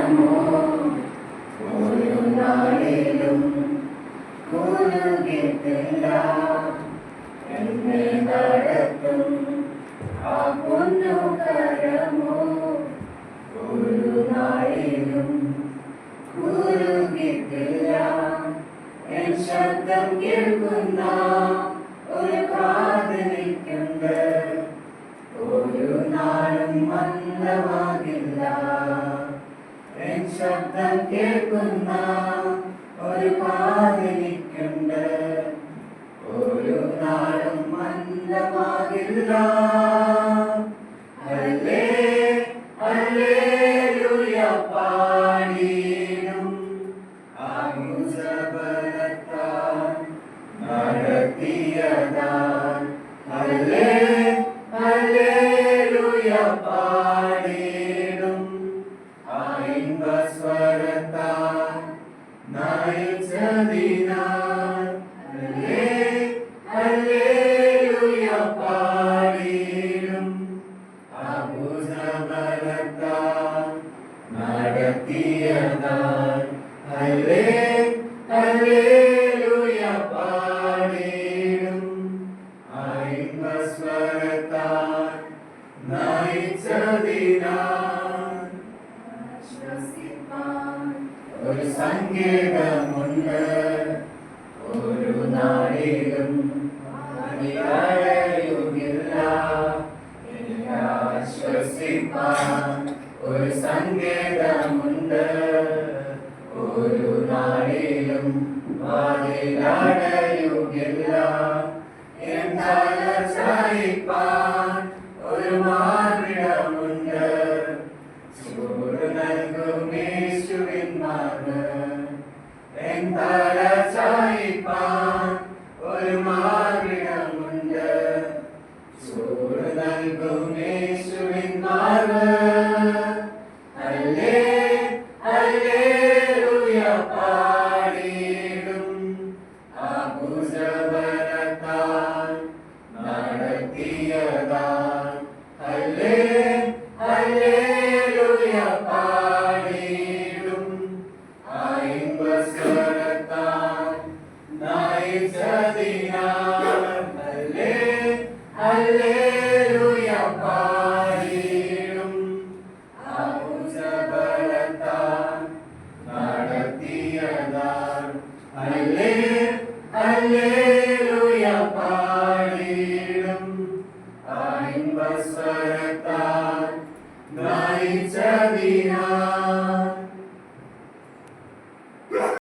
കരമോ ഒരു നാളിലും കുരുകിട്ടില്ല. എന്നെ നടത്തും ആ പൊന്നു കരമോ ഒരു നാളിലും കുരുകിട്ടില്ല. എൻ ശബ്ദം കേൾക്കുന്ന ഒരു കാതലിക്കുണ്ട്, ഒരു നാളും മന്ദമാകില്ല. എൻ ശബ്ദം കേൾക്കുന്ന ഒരു കാതലിക്കുണ്ട്, ഒരു നാളും മന്ദമാകില്ല. ഹല്ലേ ഹല്ലേലൂയ പാടിയിടും ആകുലബലത്താൽ നടത്തിയതാൽ. ഹല്ലേ ഹല്ലേലൂയ പാടിയിടും ആ ഇമ്പസ്വരത്താൽ നയിച്ചതിനാൽ. ഹല്ലേ ഹല്ലേലൂയ പാടിയിടും ആകുലബലത്താൽ നടത്തിയതാൽ. ഹല്ലേ ഹല്ലേലൂയ പാടിയിടും ആ ഇമ്പസ്വരത്താൽ നയിച്ചതിനാൽ. ഒരു സങ്കേതമുണ്ട്, ഒരു നാളിലും അണിയറയുകില്ല. ആശ്വസിപ്പാൻ ഒരു സങ്കേതമുണ്ട്, ഒരു നാളിലും വാതിലടയുകില്ല. ചായിപ്പാൻ ഒരു മാർഗമുണ്ട്, ചൂട് നൽകും യേശുവിൻ മാർഗ്. ചായിപ്പാൻ ഒരു മാർഗമുണ്ട്, ചൂട് നൽകും യേശുവിൻ മാർഗ്. ഹല്ലേ